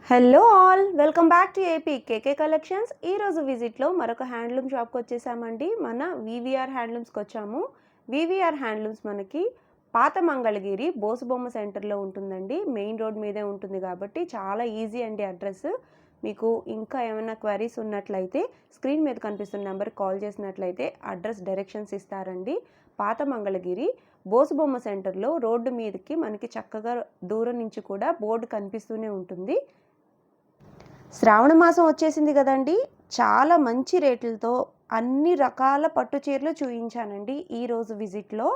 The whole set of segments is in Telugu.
Hello all, welcome back to AP KK collections. ఈరోజు విజిట్లో మరొక హ్యాండ్లూమ్ షాప్కి వచ్చేసామండి. మన వివిఆర్ హ్యాండ్లూమ్స్కి వచ్చాము. వివిఆర్ హ్యాండ్లూమ్స్ మనకి పాత మంగళగిరి బోసుబొమ్మ సెంటర్లో ఉంటుందండి. మెయిన్ రోడ్ మీదే ఉంటుంది కాబట్టి చాలా ఈజీ అండి అడ్రస్. మీకు ఇంకా ఏమైనా క్వైరీస్ ఉన్నట్లయితే స్క్రీన్ మీద కనిపిస్తున్న నెంబర్కి కాల్ చేసినట్లయితే అడ్రస్ డైరెక్షన్స్ ఇస్తారండి. పాత మంగళగిరి బోసుబొమ్మ సెంటర్లో రోడ్డు మీదకి మనకి చక్కగా దూరం నుంచి కూడా బోర్డు కనిపిస్తూనే ఉంటుంది. శ్రావణ మాసం వచ్చేసింది కదండి. చాలా మంచి రేట్లతో అన్ని రకాల పట్టు చీరలు చూపించానండి ఈరోజు విజిట్లో.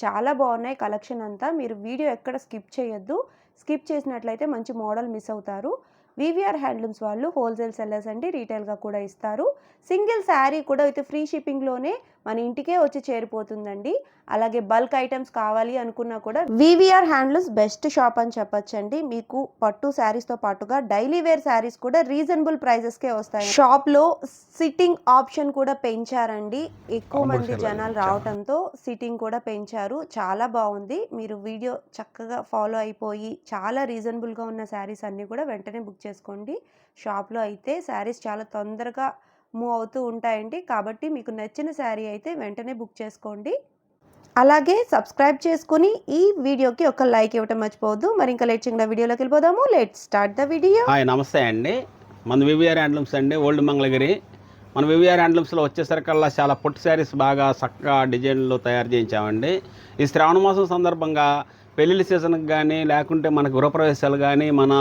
చాలా బాగున్నాయి కలెక్షన్ అంతా. మీరు వీడియో ఎక్కడ స్కిప్ చేయొద్దు. స్కిప్ చేసినట్లయితే మంచి మోడల్ మిస్ అవుతారు. వివిఆర్ హ్యాండ్లూమ్స్ వాళ్ళు హోల్సేల్ సెల్లర్స్ అండి, రీటైల్గా కూడా ఇస్తారు. సింగిల్ శారీ కూడా విత్ ఫ్రీ షిప్పింగ్లోనే మన ఇంటికే వచ్చి చేరిపోతుందండి. అలాగే బల్క్ ఐటమ్స్ కావాలి అనుకున్నా కూడా వివిఆర్ హ్యాండ్లూమ్స్ బెస్ట్ షాప్ అని చెప్పొచ్చండి. మీకు పట్టు శారీస్తో పాటుగా డైలీ వేర్ శారీస్ కూడా రీజనబుల్ ప్రైజెస్కే వస్తాయి. షాప్లో సిట్టింగ్ ఆప్షన్ కూడా పెంచారండి. ఎక్కువ మంది జనాలు రావడంతో సిట్టింగ్ కూడా పెంచారు. చాలా బాగుంది. మీరు వీడియో చక్కగా ఫాలో అయిపోయి చాలా రీజనబుల్గా ఉన్న శారీస్ అన్నీ కూడా వెంటనే బుక్ చేసుకోండి. షాప్లో అయితే శారీస్ చాలా తొందరగా మూవ్ అవుతూ ఉంటాయండి. కాబట్టి మీకు నచ్చిన శారీ అయితే వెంటనే బుక్ చేసుకోండి. అలాగే సబ్స్క్రైబ్ చేసుకుని ఈ వీడియోకి ఒక లైక్ ఇవ్వటం మర్చిపోవద్దు. మరి ఇంకా లేట్ చేయకుండా వీడియోలోకి వెళ్ళిపోదాము. Let's start the video. Hi, నమస్తే అండి. మన వివిఆర్ హ్యాండ్లూమ్స్ అండి, ఓల్డ్ మంగళగిరి. మన వివిఆర్ హ్యాండ్లూమ్స్లో వచ్చేసరికల్లా చాలా పొట్టు శారీస్ బాగా చక్కగా డిజైన్లు తయారు చేయించామండి. ఈ శ్రావణ మాసం సందర్భంగా పెళ్ళిళ్ళ సీజన్కి కానీ, లేకుంటే మన గృహప్రవేశాలు కానీ, మన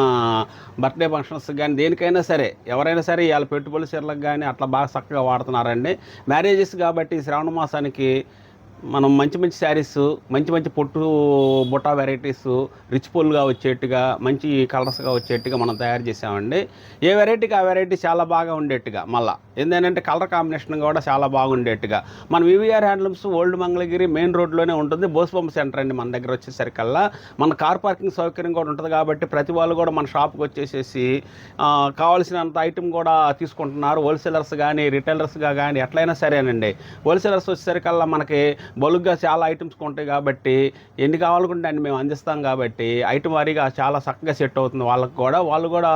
బర్త్డే ఫంక్షన్స్కి కానీ, దేనికైనా సరే ఎవరైనా సరే వాళ్ళ పెట్టుబడి చీరలకు కానీ అట్లా బాగా చక్కగా వాడుతున్నారండి. మ్యారేజెస్ కాబట్టి శ్రావణ మాసానికి మనం మంచి మంచి శారీస్, మంచి మంచి పొట్టు బుట్టా వెరైటీస్, రిచ్ పొల్గా వచ్చేట్టుగా, మంచి కలర్స్గా వచ్చేట్టుగా మనం తయారు చేసామండి. ఏ వెరైటీకి ఆ వెరైటీ చాలా బాగా ఉండేట్టుగా, మళ్ళీ ఏంటంటే కలర్ కాంబినేషన్ కూడా చాలా బాగుండేట్టుగా మన VVR handlooms old Mangalagiri main రోడ్లోనే ఉంటుంది. బోసుబొమ్మ సెంటర్ అండి. మన దగ్గర వచ్చేసరికల్లా మన కార్ పార్కింగ్ సౌకర్యం కూడా ఉంటుంది కాబట్టి ప్రతి వాళ్ళు కూడా మన షాప్కి వచ్చేసేసి కావాల్సినంత ఐటమ్ కూడా తీసుకుంటున్నారు. హోల్సేలర్స్ కానీ, రిటైలర్స్గా కానీ ఎట్లయినా సరేనండి. హోల్సేలర్స్ వచ్చేసరికల్లా మనకి బల్క్గా చాలా ఐటమ్స్ ఉంటాయి కాబట్టి ఎన్ని కావాలనుకుంటే అన్ని మేము అందిస్తాం కాబట్టి ఐటమ్ వారీగా చాలా చక్కగా సెట్ అవుతుంది వాళ్ళకు కూడా. వాళ్ళు కూడా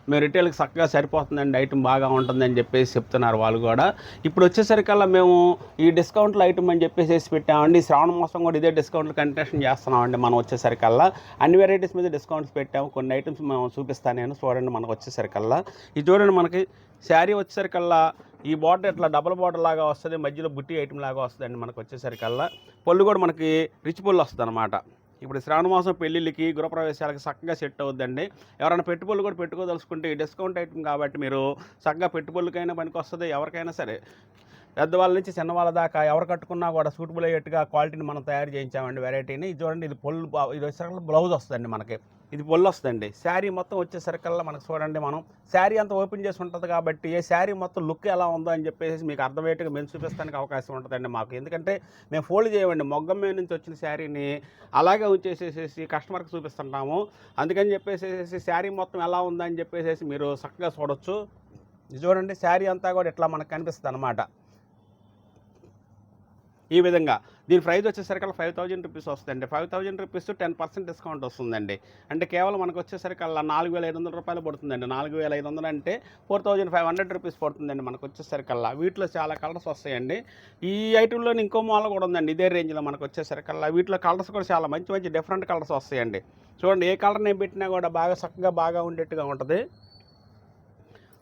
మేము రిటైల్కి చక్కగా సరిపోతుందండి, ఐటమ్ బాగా ఉంటుందని చెప్పేసి చెప్తున్నారు వాళ్ళు కూడా. ఇప్పుడు వచ్చేసరికల్లా మేము ఈ డిస్కౌంట్లు ఐటమ్ అని చెప్పేసి పెట్టామండి. శ్రావణ మాసం కూడా ఇదే డిస్కౌంట్లు కంటిన్యూషన్ చేస్తున్నామండి. మనం వచ్చేసరికల్లా అన్ని వెరైటీస్ మీద డిస్కౌంట్స్ పెట్టాము. కొన్ని ఐటమ్స్ మేము చూపిస్తాను నేను, చూడండి. మనకు వచ్చేసరికల్లా ఇది చూడండి. మనకి శారీ వచ్చేసరికల్లా ఈ బార్డర్ ఇట్లా డబుల్ బార్డర్ లాగా వస్తుంది, మధ్యలో బుట్టి ఐటమ్ లాగా వస్తుందండి. మనకు వచ్చేసరికల్లా పళ్ళు కూడా మనకి రిచ్ పళ్ళు వస్తుంది అనమాట. ఇప్పుడు శ్రావణ మాసం పెళ్ళిళ్ళకి, గృహప్రవేశాలకి చక్కగా సెట్ అవుద్దండి. ఎవరైనా పెట్టుబడులు కూడా పెట్టుకోదలుచుకుంటే ఈ డిస్కౌంట్ ఐటమ్ కాబట్టి మీరు చక్కగా పెట్టుబడులకైనా పనికి వస్తుంది. ఎవరికైనా సరే, పెద్దవాళ్ళ నుంచి చిన్నవాళ్ళ దాకా ఎవరు కట్టుకున్నా కూడా సూటబుల్ అయ్యేట్టుగా క్వాలిటీని మనం తయారు చేయించామండి వెరైటీని. ఇది చూడండి, ఇది పొల్లు, ఇది వచ్చేసరికి బ్లౌజ్ వస్తుందండి మనకి. ఇది పొల్లు వస్తుందండి. శారీ మొత్తం వచ్చేసరికల్లా మనకు చూడండి, మనం శారీ అంతా ఓపెన్ చేసి ఉంటుంది కాబట్టి ఏ శారీ మొత్తం లుక్ ఎలా ఉందో అని చెప్పేసి మీకు అర్థమయ్యేట్టుగా మేము చూపిస్తానికి అవకాశం ఉంటుందండి మాకు. ఎందుకంటే మేము ఫోల్డ్ చేయమండి, మొగ్గం మీద నుంచి వచ్చిన శారీని అలాగే ఉంచేసేసి కస్టమర్కి చూపిస్తుంటాము. అందుకని చెప్పేసి శారీ మొత్తం ఎలా ఉందని చెప్పేసి మీరు చక్కగా చూడొచ్చు. ఇది చూడండి, శారీ అంతా కూడా ఇట్లా మనకు కనిపిస్తుంది అనమాట. ఈ విధంగా దీని ప్రైస్ వచ్చేసరికల్లా 5000 రూపీస్ వస్తుందండి. 5000 రూపీస్ 10% డిస్కౌంట్ వస్తుందండి. అంటే కేవలం మనకు వచ్చేసరికల్లా 4500 రూపాయలు పడుతుందండి. 4500 అంటే 4500 రూపీస్ పడుతుందండి మనకు వచ్చేసరికల్లా. వీటిలో చాలా కలర్స్ వస్తాయండి. ఈ ఐటెంలో ఇంకో మోడల్ కూడా ఉందండి ఇదే రేంజ్లో మనకు వచ్చేసరికల్లా. వీటిలో కలర్స్ కూడా చాలా మంచి మంచి డిఫరెంట్ కలర్స్ వస్తాయండి. చూడండి, ఏ కలర్ నేను పెట్టినా కూడా బాగా చక్కగా బాగా ఉండేట్టుగా ఉంటుంది.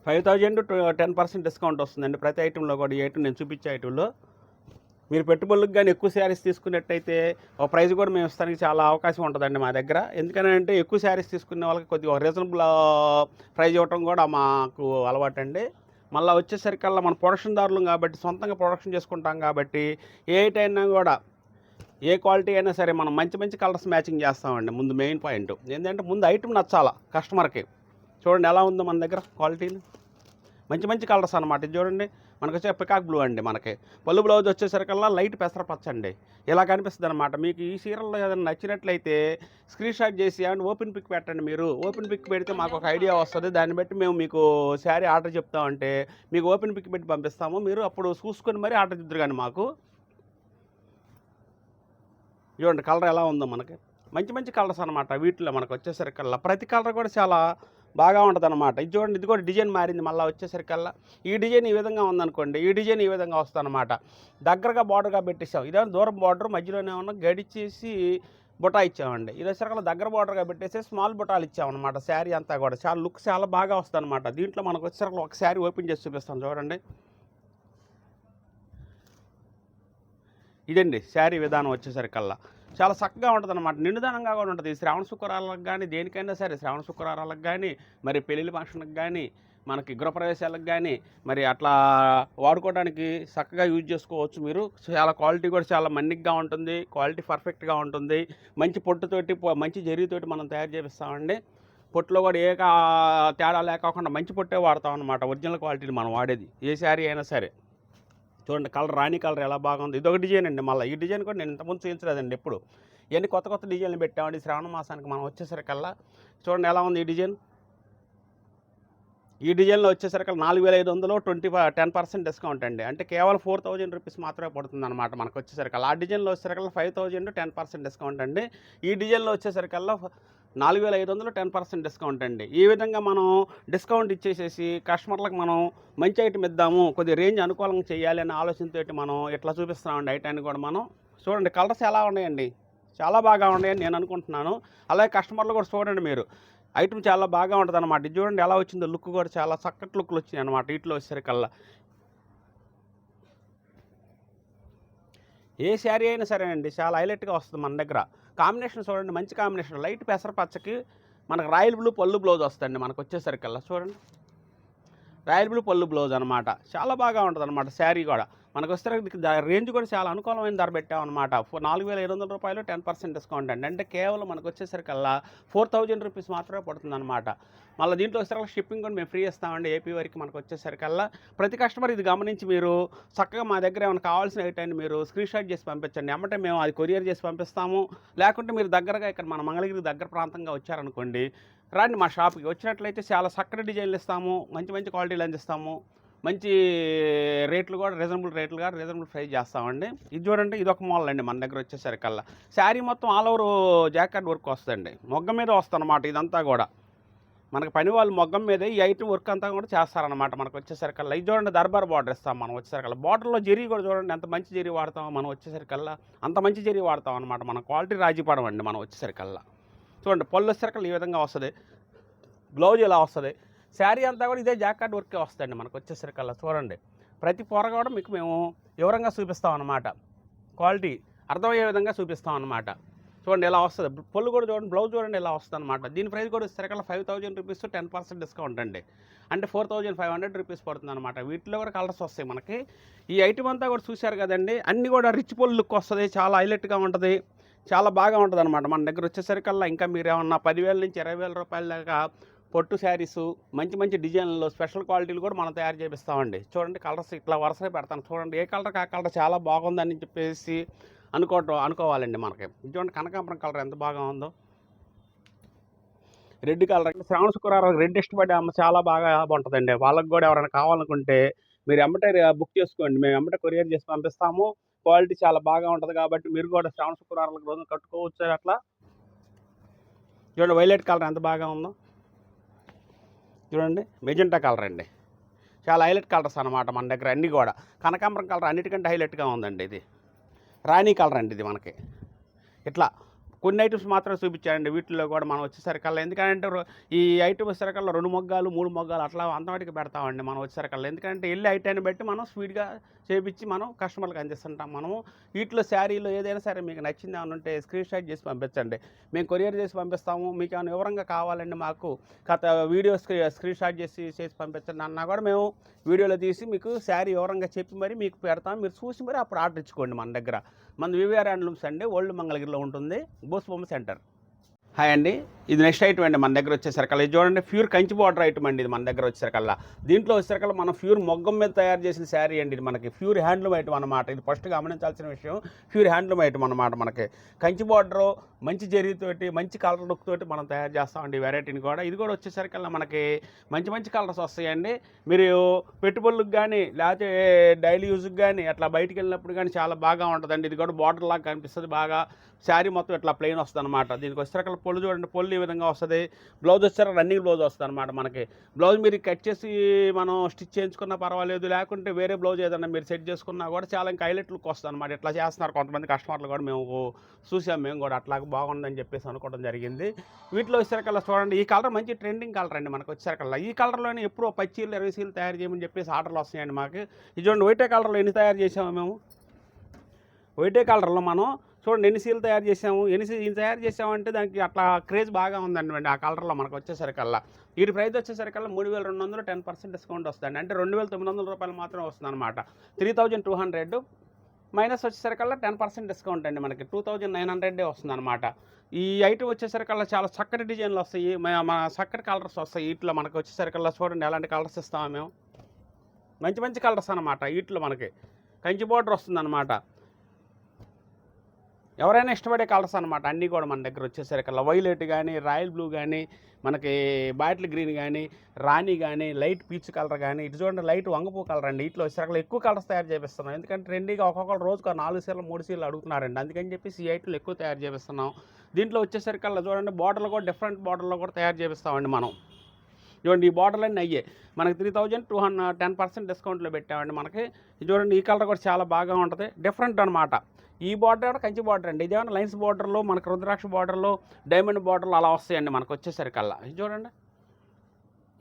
5000 to 10% డిస్కౌంట్ వస్తుందండి ప్రతి ఐటెంలో కూడా. ఈ ఐటెం నేను చూపించే ఐటెంలో మీరు పెట్టుబడులకు కానీ ఎక్కువ శారీస్ తీసుకున్నట్టయితే ఒక ప్రైస్ కూడా మేము ఇస్తానికి చాలా అవకాశం ఉంటుందండి మా దగ్గర. ఎందుకంటే ఎక్కువ శారీస్ తీసుకునే వాళ్ళకి కొద్దిగా రీజనబుల్ ప్రైస్ ఇవ్వటం కూడా మాకు అలవాటు అండి. మళ్ళీ వచ్చేసరికల్లా మన ప్రొడక్షన్దారులు కాబట్టి సొంతంగా ప్రొడక్షన్ చేసుకుంటాం కాబట్టి ఏ ఐటైనా కూడా ఏ క్వాలిటీ అయినా సరే మనం మంచి మంచి కలర్స్ మ్యాచింగ్ చేస్తామండి. ముందు మెయిన్ పాయింట్ ఏంటంటే ముందు ఐటమ్ నచ్చాలా కస్టమర్కి. చూడండి ఎలా ఉందో మన దగ్గర క్వాలిటీని, మంచి మంచి కలర్స్ అనమాట. ఇది చూడండి, మనకు వచ్చే పికాక్ బ్లూ అండి. మనకి పళ్ళు బ్లౌజ్ వచ్చేసరికల్లా లైట్ పెసరపచ్చ అండి. ఇలా కనిపిస్తుంది అనమాట. మీకు ఈ సీరియల్లో ఏదైనా నచ్చినట్లయితే స్క్రీన్ షాట్ చేసి అండ్ ఓపెన్ పిక్ పెట్టండి. మీరు ఓపెన్ పిక్ పెడితే మాకు ఒక ఐడియా వస్తుంది. దాన్ని బట్టి మేము మీకు శారీ ఆర్డర్ చెప్తామంటే మీకు ఓపెన్ పిక్ పెట్టి పంపిస్తాము. మీరు అప్పుడు చూసుకొని మరీ ఆర్డర్ ఇద్దరు కానీ మాకు. చూడండి కలర్ ఎలా ఉందో మనకి, మంచి మంచి కలర్స్ అనమాట. వీటిలో మనకు వచ్చేసరికల్లా ప్రతి కలర్ కూడా చాలా బాగా ఉంటుంది అనమాట. ఇది చూడండి, ఇది కూడా డిజైన్ మారింది మళ్ళీ వచ్చేసరికల్లా. ఈ డిజైన్ ఈ విధంగా ఉందనుకోండి, ఈ డిజైన్ ఈ విధంగా వస్తుంది అనమాట. దగ్గరగా బార్డర్గా పెట్టేసాం. ఇదే దూరం బార్డర్, మధ్యలోనే ఉన్న గడిచేసి బుటా ఇచ్చామండి. ఇది వచ్చేసరికి దగ్గర బార్డర్గా పెట్టేసి స్మాల్ బుటాలు ఇచ్చామన్నమాట. శారీ అంతా కూడా చాలా లుక్ చాలా బాగా వస్తుంది అనమాట. దీంట్లో మనకు వచ్చేసరికి ఒక శారీ ఓపెన్ చేసి చూపిస్తాను చూడండి. ఇదండి శారీ విధానం వచ్చేసరికల్లా చాలా చక్కగా ఉంటుంది అనమాట. నిండుదనంగా కూడా ఉంటుంది. శ్రావణ శుక్రవారాలకు కానీ దేనికైనా సరే, శ్రావణ శుక్రవారాలకు కానీ, మరి పెళ్ళిళ్ళ ఫంక్షన్కి కానీ, మనకి గృహప్రవేశాలకు కానీ, మరి అట్లా వాడుకోవడానికి చక్కగా యూజ్ చేసుకోవచ్చు మీరు. చాలా క్వాలిటీ కూడా చాలా మన్నిగ్గా ఉంటుంది, క్వాలిటీ పర్ఫెక్ట్గా ఉంటుంది. మంచి పొట్టుతోటి మంచి జరీతోటి మనం తయారు చేపిస్తామండి. పొట్టులో కూడా తేడా లేకోకుండా మంచి పొట్టే వాడతాం అనమాట. ఒరిజినల్ క్వాలిటీని మనం వాడేది ఏ శారీ అయినా సరే. చూడండి కలర్, రాణి కలర్ ఎలా బాగుంది. ఇదొక డిజైన్ అండి. మళ్ళీ ఈ డిజైన్ కూడా నేను ఇంతకుముందు చూపించలేదండి ఎప్పుడు. ఇవన్నీ కొత్త కొత్త డిజైన్లు పెట్టామండి శ్రావణ మాసానికి మనం వచ్చేసరికల్లా. చూడండి ఎలా ఉంది ఈ డిజైన్. ఈ డిజైన్లో వచ్చేసరికి 4500 10% డిస్కౌంట్ అండి. అంటే కేవలం 4000 రూపీస్ మాత్రమే పడుతుంది అనమాట మనకు వచ్చేసరికల్లా. ఆ డిజైన్లో వచ్చేసరికల్లా 5000 10% డిస్కౌంట్ అండి. ఈ డిజైన్లో వచ్చేసరికల్లా 4500 10% డిస్కౌంట్ అండి. ఈ విధంగా మనం డిస్కౌంట్ ఇచ్చేసేసి కస్టమర్లకు మనం మంచి ఐటమ్ ఇద్దాము, కొద్దిగా రేంజ్ అనుకూలంగా చేయాలి అనే ఆలోచనతో మనం ఇట్లా చూపిస్తున్నామండి ఐటాన్ని కూడా మనం. చూడండి కలర్స్ ఎలా ఉన్నాయండి, చాలా బాగా ఉన్నాయని నేను అనుకుంటున్నాను. అలాగే కస్టమర్లు కూడా చూడండి మీరు, ఐటమ్ చాలా బాగా ఉంటుంది అనమాట. ఇది చూడండి ఎలా వచ్చిందో, లుక్ కూడా చాలా చక్కటి లుక్లు వచ్చినాయి అనమాట వీటిలో వచ్చేసరికల్లా. ఏ శారీ అయినా సరే అండి చాలా హైలైట్గా వస్తుంది మన దగ్గర. కాంబినేషన్ చూడండి, మంచి కాంబినేషన్. లైట్ పెసరపచ్చకి మనకు రాయల్ బ్లూ పళ్ళు బ్లౌజ్ వస్తుంది మనకు వచ్చేసరికల్లా. చూడండి రాయల్ బ్లూ పళ్ళు బ్లౌజ్ అనమాట. చాలా బాగా ఉంటుంది అనమాట శారీ కూడా. మనకు వచ్చేసరికి రేంజ్ కూడా చాలా అనుకూలమైన ధర పెట్టామన్నమాట. 4500 రూపాయలు 10% డిస్కౌంట్ అండి. అంటే కేవలం మనకు వచ్చేసరికల్లా 4000 రూపీస్ మాత్రమే పడుతుంది అనమాట. మళ్ళీ దీంట్లో వచ్చేసరికి షిప్పింగ్ కూడా మేము ఫ్రీ ఇస్తామండి ఏపీ వరకు మనకు వచ్చేసరికల్లా. ప్రతి కస్టమర్ ఇది గమనించి మీరు చక్కగా మా దగ్గర ఏమైనా కావాల్సిన ఐటెంని మీరు స్క్రీన్ షాట్ చేసి పంపించండి. ఎమ్మటే మేము అది కొరియర్ చేసి పంపిస్తాము. లేకుంటే మీరు దగ్గరగా ఇక్కడ మన మంగళగిరి దగ్గర ప్రాంతంగా వచ్చారనుకోండి, రండి మా షాప్కి. వచ్చినట్లయితే చాలా చక్కటి డిజైన్లు ఇస్తాము, మంచి మంచి క్వాలిటీలు అందిస్తాము. మంచి రేట్లు కూడా రీజనబుల్ ప్రైస్ చేస్తామండి. ఇది చూడండి, ఇది ఒక మోడల్ అండి మన దగ్గర వచ్చేసరికల్లా. శారీ మొత్తం ఆల్ ఓవర్ జాకెట్ వర్క్ వస్తుందండి. మొగ్గం మీద వస్తుందన్నమాట ఇదంతా కూడా. మనకు పని వాళ్ళు మొగ్గం మీద ఈ ఐటమ్ వర్క్ అంతా కూడా చేస్తారనమాట మనకు వచ్చేసరికల్లా. ఇది చూడండి దర్బార్ బార్డర్ ఇస్తాం మనం వచ్చేసరికల్లా. బార్డర్లో జరీ కూడా చూడండి ఎంత మంచి జరీ వాడతామో మనం వచ్చేసరికల్లా. అంత మంచి జరీ వాడతాం అనమాట. మన క్వాలిటీ రాజీ పడమండి మనం వచ్చేసరికల్లా. చూడండి పళ్ళు వచ్చేసరికల్లా ఈ విధంగా వస్తుంది, బ్లౌజ్ ఇలా వస్తుంది. శారీ అంతా కూడా ఇదే జాకెట్ వర్కే వస్తుందండి మనకు వచ్చేసరికల్లా. చూడండి ప్రతి పొర కూడా మీకు మేము వివరంగా చూపిస్తాం అన్నమాట. క్వాలిటీ అర్థమయ్యే విధంగా చూపిస్తాం అన్నమాట. చూడండి ఎలా వస్తుంది. పళ్ళు కూడా చూడండి, బ్లౌజ్ చూడండి ఎలా వస్తుంది అనమాట. దీని ప్రైస్ కూడా వచ్చేసరికల్లా 5000 రూపీస్ 10% డిస్కౌంట్ అండి. అంటే 4500 రూపీస్ పడుతుంది అనమాట. వీటిలో కూడా కలర్స్ వస్తాయి మనకి. ఈ ఐటమ్ అంతా కూడా చూశారు కదండి, అన్నీ కూడా రిచ్ పళ్ళు లుక్ వస్తుంది, చాలా హైలైట్గా ఉంటుంది, చాలా బాగా ఉంటుంది అనమాట. మన దగ్గర వచ్చేసరికల్లా ఇంకా మీరు ఏమన్నా 10,000 నుంచి 20,000 రూపాయల దాకా పొట్టు శారీసు, మంచి మంచి డిజైన్లు, స్పెషల్ క్వాలిటీలు కూడా మనం తయారు చేపిస్తామండి. చూడండి కలర్స్ ఇట్లా వరుసగా పెడతాను. చూడండి ఏ కలర్కి ఆ కలర్ చాలా బాగుందని చెప్పేసి అనుకోవాలండి మనకి. చూడండి కనకాంబరం కలర్ ఎంత బాగా ఉందో. రెడ్ కలర్, శ్రావణ శుక్రవారం రెడ్ ఇష్టపడే అమ్మ చాలా బాగా ఉంటుందండి. వాళ్ళకి కూడా ఎవరైనా కావాలనుకుంటే మీరు ఎమ్మటే బుక్ చేసుకోండి, మేము ఎమ్మటే కొరియర్ చేసి పంపిస్తాము. క్వాలిటీ చాలా బాగా ఉంటుంది కాబట్టి మీరు కూడా శ్రావణ శుక్రవారాలకు రోజు కట్టుకోవచ్చు. అట్లా చూడండి వైలెట్ కలర్ ఎంత బాగా ఉందో. చూడండి మెజెంటా కలర్ అండి, చాలా హైలైట్ కలర్స్ అనమాట మన దగ్గర అన్నీ కూడా. కనకాంబరం కలర్ అన్నిటికంటే హైలైట్గా ఉందండి. ఇది రాణి కలర్ అండి. ఇది మనకి ఇట్లా కొన్ని ఐటమ్స్ మాత్రం చూపించారండి. వీటిల్లో కూడా మనం వచ్చేసరికల్లా, ఎందుకంటే ఈ ఐటమ్ వచ్చేసరికల్లా 2 మొగ్గాలు 3 మొగ్గాలు అట్లా అంతవాటికి పెడతామండి మనం వచ్చేసరికల్లా. ఎందుకంటే వెళ్ళి ఐటాన్ని బట్టి మనం స్పీడ్గా చేపించి మనం కస్టమర్లకు అందిస్తుంటాం. మనము వీటిలో శారీలో ఏదైనా సరే మీకు నచ్చింది ఏమైనా ఉంటే స్క్రీన్ షాట్ చేసి పంపించండి, మేము కొరియర్ చేసి పంపిస్తాము. మీకు ఏమైనా వివరంగా కావాలండి మాకు వీడియో స్క్రీన్ షాట్ చేసి పంపించండి అన్నా కూడా మేము వీడియోలో తీసి మీకు శారీ వివరంగా చెప్పి మరి మీకు పెడతాం. మీరు చూసి మరి అప్పుడు ఆర్డర్ ఇచ్చుకోండి మన దగ్గర. మన వివిఆర్ హ్యాండ్లూమ్స్ అండి, ఓల్డ్ మంగళగిరిలో ఉంటుంది, బోస్బొమ్మ సెంటర్. హాయ్ అండి, ఇది నెక్స్ట్ ఐటమ్ అండి మన దగ్గర వచ్చేసరికల్లా. ఇది చూడండి ప్యూర్ కంచి బార్డర్ ఐటమ్ అండి. ఇది మన దగ్గర వచ్చేసరికల్లా. దీంట్లో వచ్చేసరికల్లా మనం ప్యూర్ మొగ్గం మీద తయారు చేసిన శారీ అండి. ఇది మనకి ప్యూర్ హ్యాండ్లూమ్ ఐటమ్ అనమాట. ఇది ఫస్ట్ గమనించాల్సిన విషయం, ప్యూర్ హ్యాండ్లూమ్ ఐటమ్ అనమాట. మనకి కంచి బార్డరు మంచి జరీతోటి మంచి కలర్ లుక్ తోటి మనం తయారు చేస్తామండి ఈ వెరైటీని కూడా. ఇది కూడా వచ్చేసరికల్లా మనకి మంచి మంచి కలర్స్ వస్తాయండి. మీరు పెట్టుబడులకు కానీ లేకపోతే డైలీ యూజ్కి కానీ అట్లా బయటికి వెళ్ళినప్పుడు కానీ చాలా బాగా ఉంటుందండి. ఇది కూడా బార్డర్ లాగా కనిపిస్తుంది బాగా. శారీ మొత్తం ఇట్లా ప్లెయిన్ వస్తుంది అనమాట. దీనికి వచ్చేసరికల్లా పొల్లు చూడండి, పొల్లు ఈ విధంగా వస్తుంది. బ్లౌజ్ వచ్చేసరికి రన్నింగ్ బ్లౌజ్ వస్తుంది అనమాట మనకి. బ్లౌజ్ మీరు కట్ చేసి మనం స్టిచ్ చేయించుకున్నా పర్వాలేదు, లేకుంటే వేరే బ్లౌజ్ ఏదన్నా మీరు సెట్ చేసుకున్నా కూడా చాలా ఇంకా హైలైట్ లుక్ వస్తుంది అనమాట. ఇట్లా చేస్తున్నారు కొంతమంది కస్టమర్లు కూడా, మేము చూసాం, మేము కూడా అట్లాగ బాగుందని చెప్పేసి అనుకోవడం జరిగింది. వీటిలో వచ్చేసరికల్లా చూడండి, ఈ కలర్ మంచి ట్రెండింగ్ కలర్ అండి మనకు వచ్చేసరికల్లా. ఈ కలర్లోనే ఎప్పుడూ 10 చీరలు 20 చీరలు తయారు చేయమని చెప్పేసి ఆర్డర్లు వస్తున్నాయండి మాకు. ఇది చూడండి, వైటే కలర్లో ఎన్ని తయారు చేసాము మేము. వైటే కలర్లో మనం చూడండి ఎన్ని సీలు తయారు చేసాము, ఎన్ని తయారు చేసామంటే దానికి అట్లా క్రేజ్ బాగా ఉందండి ఆ కలర్లో మనకు వచ్చేసరికల్లా. వీటి ప్రైస్ వచ్చేసరికల్లా 3200, 10% డిస్కౌంట్ వస్తుంది. అంటే 2900 రూపాయలు మాత్రమే వస్తుంది అనమాట. 3200 మైనస్ వచ్చేసరికల్లా 10% డిస్కౌంట్ అండి మనకి 2900 వస్తుంది అనమాట. ఈ ఐటమ్ వచ్చేసరికల్లా చాలా చక్కటి డిజైన్లు వస్తాయి, మన చక్కటి కలర్స్ వస్తాయి. వీటిలో మనకు వచ్చేసరికల్లా చూడండి ఎలాంటి కలర్స్ ఇస్తాము మేము. మంచి మంచి కలర్స్ అనమాట. వీటిలో మనకి కంచి బోర్డర్ వస్తుంది అనమాట. ఎవరైనా ఇష్టపడే కలర్స్ అనమాట అన్నీ కూడా మన దగ్గర వచ్చేసరికల్లా. వైలెట్ కానీ, రాయల్ బ్లూ కానీ, మనకి బాటిల్ గ్రీన్ కానీ, రాణి కానీ, లైట్ పీచ్ కలర్ కానీ, ఇటు చూడండి లైట్ వంగపూ కలర్ అండి. వీటిలో వచ్చేసరికల్లా ఎక్కువ కలర్స్ తయారు చేపిస్తున్నాం. ఎందుకంటే ట్రెండీగా ఒక్కొక్కరు రోజుకు 4 సీరలు 3 సీరలు అడుగుతున్నారండి. అందుకని చెప్పేసి ఈ ఐటెంలు ఎక్కువ తయారు చేపిస్తున్నాం. దీంట్లో వచ్చేసరికల్లా చూడండి బార్డర్లు కూడా డిఫరెంట్ బార్డర్లో కూడా తయారు చేపిస్తామండి మనం. చూడండి ఈ బార్డర్లు అన్నీ అయ్యే మనకి 3200 10% డిస్కౌంట్లో పెట్టామండి మనకి. చూడండి ఈ కలర్ కూడా చాలా బాగా ఉంటుంది, డిఫరెంట్ అనమాట. ఈ బార్డర్ కంచి బార్డర్ అండి. ఇదేమన్నా లైన్స్ బార్డర్లో మనకు రుద్రాక్ష బార్డర్లో డైమండ్ బార్డర్లు అలా వస్తాయండి మనకు వచ్చేసరికల్లా. ఇది చూడండి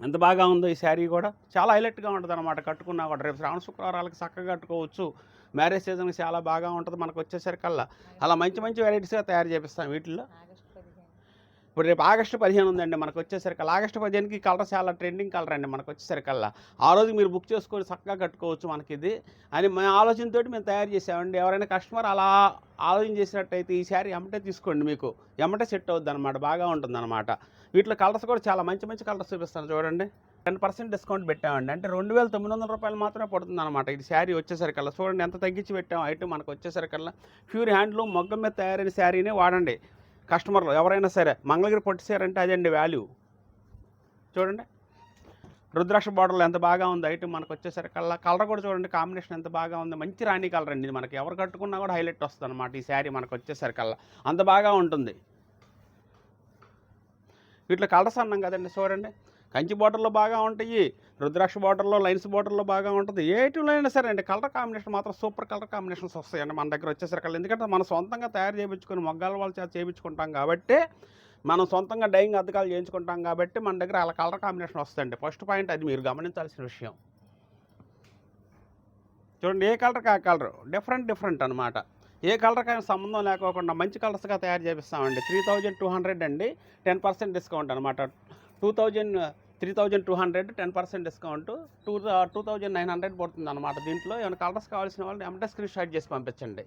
ఎంత బాగా ఉందో ఈ శారీ కూడా. చాలా హైలైట్గా ఉంటుంది అనమాట కట్టుకున్నా కూడా. రేపు శ్రావణ శుక్రవారాలకు చక్కగా కట్టుకోవచ్చు. మ్యారేజ్ సీజన్కి చాలా బాగా ఉంటుంది మనకు వచ్చేసరికల్లా. అలా మంచి మంచి వెరైటీస్గా తయారు చేపిస్తాం వీటిల్లో. ఇప్పుడు రేపు ఆగస్టు 15 ఉందండి మనకు వచ్చేసరికల్లా. ఆగస్టు 15కి ఈ కలర్ చాలా ట్రెండింగ్ కలర్ అండి మనకు వచ్చేసరికల్లా. ఆ రోజు మీరు బుక్ చేసుకొని చక్కగా కట్టుకోవచ్చు మనకి ఇది అని మా ఆలోచనతో మేము తయారు చేసామండి. ఎవరైనా కస్టమర్ అలా ఆలోచన చేసినట్టయితే ఈ శారీ ఎమ్మటే తీసుకోండి, మీకు ఎమ్మటే సెట్ అవుద్ది అనమాట, బాగా ఉంటుంది అనమాట. వీటిలో కలర్స్ కూడా చాలా మంచి మంచి కలర్స్ చూపిస్తాను చూడండి. 10% డిస్కౌంట్ పెట్టామండి. అంటే 2900 రూపాయలు మాత్రమే పడుతుంది అనమాట ఇది శారీ వచ్చేసరికల్లా. చూడండి ఎంత తగ్గించి పెట్టాము ఐటమ్ మనకు వచ్చేసరికల్లా. ప్యూర్ హ్యాండ్లూమ్ మొగ్గం మీద తయారైన శారీనే వాడండి కస్టమర్లు ఎవరైనా సరే. మంగళగిరి పట్టు చీర అంటే అదండి వాల్యూ. చూడండి రుద్రాక్ష బార్డర్లో ఎంత బాగా ఉంది ఐటమ్ మనకు వచ్చేసరికల్లా. కలర్ కూడా చూడండి కాంబినేషన్ ఎంత బాగా ఉంది, మంచి రాణి కలర్ అండి ఇది. మనకి ఎవరు కట్టుకున్నా కూడా హైలైట్ వస్తుంది అనమాట ఈ శారీ మనకు వచ్చేసరికల్లా. అంత బాగా ఉంటుంది. వీటిలో కలర్స్ అన్నాం కదండి చూడండి, కంచి బార్డర్లో బాగా ఉంటాయి, రుద్రాక్ష బార్డర్లో లైన్స్ బార్డర్లో బాగా ఉంటుంది. ఏ ఐటెంలో అయినా సరే అండి కలర్ కాంబినేషన్ మాత్రం సూపర్ కలర్ కాంబినేషన్స్ వస్తాయండి మన దగ్గర వచ్చేసరికల్లా. ఎందుకంటే మనం సొంతంగా తయారు చేయించుకొని మొగ్గాల వాళ్ళ చేత చేయించుకుంటాం కాబట్టి, మనం సొంతంగా డైయింగ్ అద్దకాలు చేయించుకుంటాం కాబట్టి మన దగ్గర అలా కలర్ కాంబినేషన్ వస్తుంది. ఫస్ట్ పాయింట్ అది మీరు గమనించాల్సిన విషయం. చూడండి ఏ కలర్కి ఆ కలర్ డిఫరెంట్ అనమాట. ఏ కలర్కి సంబంధం లేకోకుండా మంచి కలర్స్గా తయారు చేపిస్తామండి. 3200 అండి, 10% డిస్కౌంట్ అనమాట. 3200 10% డిస్కౌంట్ 2900 పడుతుంది అనమాట. దీంట్లో ఏమైనా కలర్స్ కావాల్సిన వాళ్ళు ఎమ్మటే స్క్రీన్ షాట్ చేసి పంపించండి.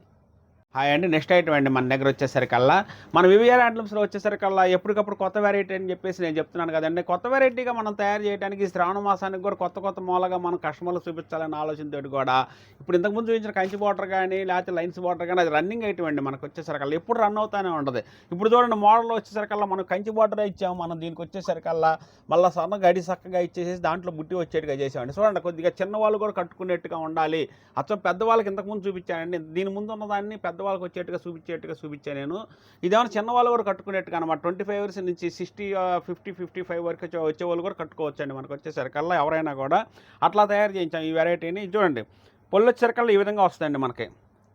హాయ్ అండి, నెక్స్ట్ ఐటమ్ అండి మన దగ్గర వచ్చేసరికల్లా. మన వివిఆర్ హ్యాండ్లూమ్స్లో వచ్చేసరికల్లా ఎప్పటికప్పుడు కొత్త వెరైటీ అని చెప్పేసి నేను చెప్తున్నాను కదండి. కొత్త వెరైటీగా మనం తయారు చేయడానికి శ్రావణ మాసానికి కూడా కొత్త మూలగా మనం కస్టమర్లు చూపించాలనే ఆలోచనతో కూడా ఇప్పుడు ఇంతకుముందు చూపించిన కంచి బార్డర్ కానీ లేకపోతే లైన్స్ బార్డర్ కానీ అది రన్నింగ్ ఐటమ్ అండి మనకు వచ్చేసరికల్లా. ఎప్పుడు రన్ అవుతానే ఉంటుంది. ఇప్పుడు చూడండి మోడల్లో వచ్చేసరికల్లా మనం కంచి బార్డర్ ఇచ్చాము. మనం దీనికి వచ్చేసరికల్లా మళ్ళీ సన్న గడి చక్కగా ఇచ్చేసి దాంట్లో బుట్టి వచ్చేట్టుగా చేసామండి. చూడండి కొద్దిగా చిన్నవాళ్ళు కూడా కట్టుకునేట్టుగా ఉండాలి. అచ్చం పెద్దవాళ్ళకి ఇంతకుముందు చూపించానండి. దీని ముందు ఉన్నదాన్ని పెద్దవాళ్ళకి వచ్చేట్టుగా చూపించాను నేను. ఇదేమన్నా చిన్నవాళ్ళు కూడా కట్టుకునేట్టుగా అనమాట. 25 ఇయర్స్ నుంచి 60, 50, 55 వరకు వచ్చే వాళ్ళు కూడా కట్టుకోవచ్చండి మనకు వచ్చేసరికల్లా. ఎవరైనా కూడా అట్లా తయారు చేయించాం ఈ వెరైటీని. చూడండి పొల్లు వచ్చేసరికల్లా ఈ విధంగా వస్తుందండి మనకి.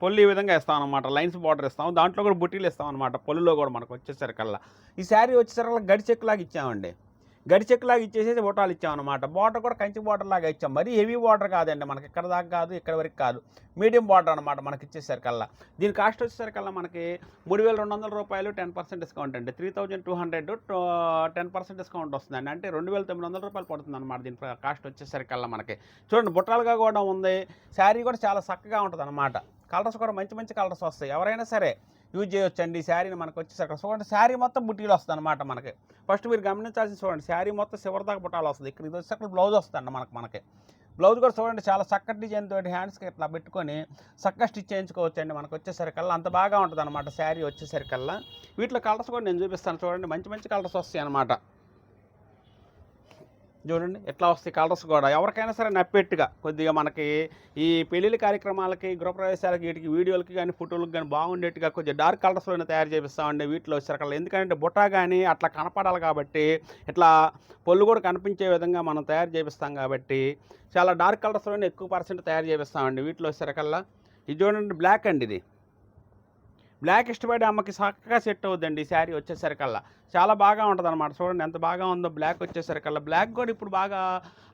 పొల్లు ఈ విధంగా ఇస్తాం అనమాట. లైన్స్ బార్డర్ ఇస్తాం, దాంట్లో కూడా బుట్టీలు ఇస్తాం అనమాట పొల్లులో కూడా మనకు వచ్చేసరికల్లా. ఈ శారీ వచ్చేసరికల్లా గడి చెక్కులాగా ఇచ్చామండి. గడి చెక్కులాగా ఇచ్చేసేసి బొటాలు ఇచ్చామన్నమాట. బార్డర్ కూడా కంచి బార్డర్ లాగా ఇచ్చాం. మరీ హెవీ బార్డర్ కాదండి మనకి, ఇక్కడ దాకా కాదు ఇక్కడ వరకు కాదు, మీడియం బార్డర్ అనమాట మనకి ఇచ్చేసరికల్లా. దీని కాస్ట్ వచ్చేసరికల్లా మనకి 3200 రూపాయలు 10% డిస్కౌంట్ అండి. 3200 10% డిస్కౌంట్ వస్తుందండి. అంటే 2900 రూపాయలు పడుతుంది అనమాట దీని కాస్ట్ వచ్చేసరికల్లా మనకి. చూడండి బుట్టాలుగా కూడా ఉంది. శారీ కూడా చాలా చక్కగా ఉంటుంది అనమాట. కలర్స్ కూడా మంచి మంచి కలర్స్ వస్తాయి. ఎవరైనా సరే యూజ్ చేయొచ్చండి ఈ శారీని మనకు వచ్చేసరికి. చూడండి శారీ మొత్తం బుట్టీలు వస్తుంది అనమాట మనకి. ఫస్ట్ మీరు గమనించాల్సి చూడండి, శారీ మొత్తం చివరి దాకా బుట్టాలు వస్తుంది. ఇక్కడ ఇది వచ్చేసరికి బ్లౌజ్ వస్తుంది మనకి. బ్లౌజ్ కూడా చూడండి చాలా చక్కటి డిజైన్ తోటి హ్యాండ్స్కి ఇట్లా పెట్టుకొని చక్కగా స్టిచ్ చేయించుకోవచ్చండి మనకు వచ్చేసరికల్లా. అంత బాగా ఉంటుంది అనమాట శారీ వచ్చేసరికల్లా. వీటిలో కలర్స్ కూడా నేను చూపిస్తాను చూడండి, మంచి మంచి కలర్స్ వస్తాయి అనమాట. చూడండి ఎట్లా వస్తాయి కలర్స్ కూడా, ఎవరికైనా సరే నప్పేట్టుగా కొద్దిగా మనకి ఈ పెళ్ళిళ్ళ కార్యక్రమాలకి, గృహప్రవేశాలకి, వీటికి వీడియోలకి కానీ ఫోటోలకు కానీ బాగుండేట్టుగా కొంచెం డార్క్ కలర్స్లోనే తయారు చేపిస్తామండి వీటిలో వచ్చేసరికి. ఎందుకంటే బుట్ట కానీ అట్లా కనపడాలి కాబట్టి, ఇట్లా పొల్లు కూడా కనిపించే విధంగా మనం తయారు చేపిస్తాం కాబట్టి చాలా డార్క్ కలర్స్లోనే ఎక్కువ పర్సెంట్ తయారు చేపిస్తామండి వీటిలో వచ్చేసరికల్లా. ఇది చూడండి బ్లాక్ అండి, ఇది బ్లాక్ ఇష్టపడే అమ్మకి చక్కగా సెట్ అవుద్దండి ఈ శారీ వచ్చేసరికల్లా. చాలా బాగా ఉంటుంది అనమాట. చూడండి ఎంత బాగా ఉందో బ్లాక్ వచ్చేసరికల్లా. బ్లాక్ కూడా ఇప్పుడు బాగా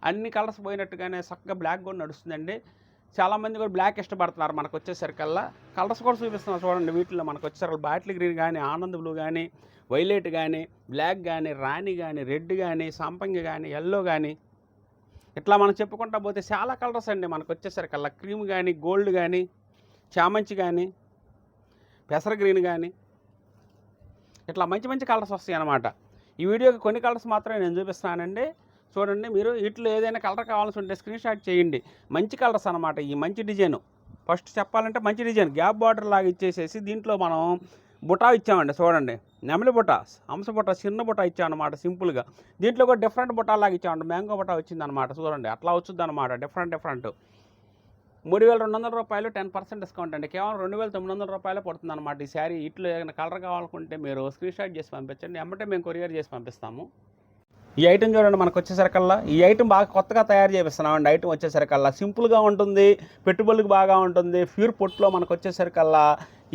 అన్ని కలర్స్ పోయినట్టుగానే చక్కగా బ్లాక్ కూడా నడుస్తుందండి. చాలామంది కూడా బ్లాక్ ఇష్టపడుతున్నారు మనకు వచ్చేసరికల్లా. కలర్స్ కూడా చూపిస్తున్నాం చూడండి వీటిలో మనకు వచ్చేసరికి బాటిల్ గ్రీన్ కానీ, ఆనంద్ బ్లూ కానీ, వైలెట్ కానీ, బ్లాక్ కానీ, రాణి కానీ, రెడ్ కానీ, సంపంగి కానీ, ఎల్లో కానీ, ఇట్లా మనం చెప్పుకుంటా పోతే చాలా కలర్స్ అండి మనకు వచ్చేసరికల్లా. క్రీమ్ కానీ, గోల్డ్ కానీ, చామంచి కానీ, పెసర గ్రీన్ కానీ, ఇట్లా మంచి మంచి కలర్స్ వస్తాయి అన్నమాట. ఈ వీడియోకి కొన్ని కలర్స్ మాత్రమే నేను చూపిస్తానండి. చూడండి మీరు వీటిలో ఏదైనా కలర్ కావాల్సి ఉంటే స్క్రీన్ షాట్ చేయండి. మంచి కలర్స్ అనమాట. ఈ మంచి డిజైన్ ఫస్ట్ చెప్పాలంటే మంచి డిజైన్ గ్యాప్ బార్డర్ లాగా ఇచ్చేసేసి దీంట్లో మనం బుటా ఇచ్చామండి. చూడండి నెమలి బుటా, హంస బుటా, చిన్న బుటా ఇచ్చామన్నమాట సింపుల్గా. దీంట్లో కూడా డిఫరెంట్ బుటా లాగా ఇచ్చామండి. మ్యాంగో బుటా వచ్చిందనమాట. చూడండి అట్లా వచ్చింది అనమాట. డిఫరెంట్ 3,200 రూపాయలు 10% డిస్కౌంట్ అండి. కేవలం 2,900 రూపాయలు పడుతుంది అనమాట ఈ శారీ. ఇట్లో ఏదైనా కలర్ కావాలనుకుంటే మీరు స్క్రీన్ షాట్ చేసి పంపించండి, ఎమ్మటే మేము కొరియర్ చేసి పంపిస్తాము. ఈ ఐటెం చూడండి మనకు వచ్చేసరికల్లా, ఈ ఐటెం బాగా కొత్తగా తయారు చేపిస్తున్నామండి. ఐటెం వచ్చేసరికల్లా సింపుల్గా ఉంటుంది, పెట్టుబడులకు బాగా ఉంటుంది. ప్యూర్ పొట్టులో మనకు వచ్చేసరికల్లా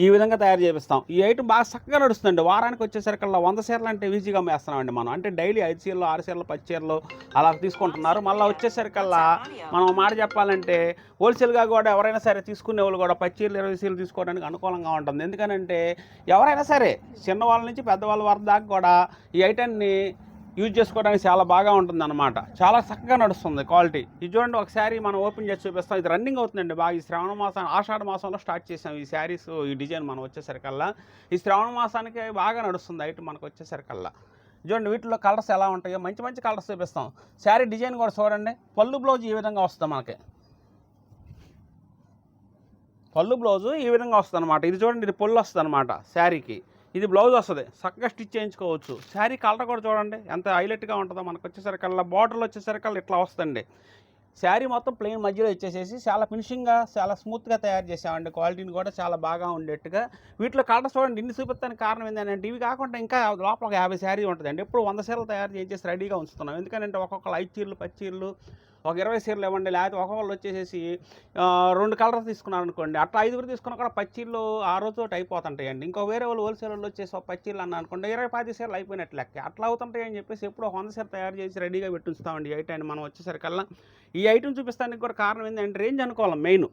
ఈ విధంగా తయారు చేపిస్తాం. ఈ ఐటెం బాగా చక్కగా నడుస్తుంది. వారానికి వచ్చేసరికల్లా 100 చీరలు అంటే ఈజీగా అమ్మేస్తున్నామండి మనం. అంటే డైలీ 5 చీరలు, 6 చీరలు, 10 చీరలు అలా తీసుకుంటున్నారు. మళ్ళీ వచ్చేసరికల్లా మనం మాట చెప్పాలంటే హోల్సేల్గా కూడా ఎవరైనా సరే తీసుకునే వాళ్ళు కూడా 10 చీరలు, 20 చీరలు తీసుకోవడానికి అనుకూలంగా ఉంటుంది. ఎందుకనంటే ఎవరైనా సరే చిన్నవాళ్ళ నుంచి పెద్దవాళ్ళ వరకు దాకా కూడా ఈ ఐటెంని యూజ్ చేసుకోవడానికి చాలా బాగా ఉంటుంది అనమాట. చాలా చక్కగా నడుస్తుంది క్వాలిటీ. ఇది చూడండి ఒక శారీ మనం ఓపెన్ చేసి చూపిస్తాం. ఇది రన్నింగ్ అవుతుందండి బాగా. ఈ శ్రావణ మాసం, ఆషాఢ మాసంలో స్టార్ట్ చేసాం ఈ శారీస్. ఈ డిజైన్ మనం వచ్చేసరికల్లా ఈ శ్రావణ మాసానికి బాగా నడుస్తుంది ఐటమ్ మనకు వచ్చేసరికల్లా. చూడండి వీటిలో కలర్స్ ఎలా ఉంటాయో మంచి మంచి కలర్స్ చూపిస్తాం. శారీ డిజైన్ కూడా చూడండి. పళ్ళు బ్లౌజ్ ఈ విధంగా వస్తుంది మనకి. పళ్ళు బ్లౌజు ఈ విధంగా వస్తుంది అనమాట. ఇది చూడండి, ఇది పళ్ళు వస్తుంది అనమాట శారీకి. ఇది బ్లౌజ్ వస్తుంది, చక్కగా స్టిచ్ చేయించుకోవచ్చు. శారీ కలర్ కూడా చూడండి ఎంత హైలైట్గా ఉంటుందో మనకు వచ్చేసరికల్లా. బార్డర్లు వచ్చేసరికల్లా ఇట్లా వస్తుంది. శారీ మొత్తం ప్లెయిన్ మధ్యలో ఇచ్చేసేసి చాలా ఫినిషింగ్గా, చాలా స్మూత్గా తయారు చేసామండి. క్వాలిటీని కూడా చాలా బాగా ఉండేట్టుగా. వీటిలో కలర్స్ చూడండి ఇన్ని చూపించడానికి కారణం ఏంటంటే ఇవి కాకుండా ఇంకా లోపల ఒక 50 శారీ ఉంటుందండి. ఎప్పుడు 100 చీరలు తయారు చేసి రెడీగా ఉంచుతున్నాం. ఎందుకంటే ఒక్కొక్కరు 5 చీరలు, 10 చీరలు, ఒక 20 చీరలు ఇవ్వండి. లేకపోతే ఒక్కొక్కళ్ళు వచ్చేసేసి 2 కలర్స్ తీసుకున్నారు అనుకోండి, అట్లా 5 తీసుకున్నా కూడా 10 చీరలు ఆ రోజు అయిపోతుంటాయండి. ఇంకో వేరే వాళ్ళు హోల్సేల్ వాళ్ళు వచ్చేసి ఒక 10 చీరలు అన్న అనుకోండి 20-10 చీరలు అయిపోయినట్లు లెక్క. అట్లా అవుతుంటాయని చెప్పేసి ఎప్పుడు 100 చీరలు తయారు చేసి రెడీగా పెట్టుంచుతామండి ఈ ఐటెం మనం వచ్చేసరికల్లా. ఈ ఐటెం చూపిస్తానికి కూడా కారణం ఏంటంటే రేంజ్ అనుకోవాలి మెయిన్.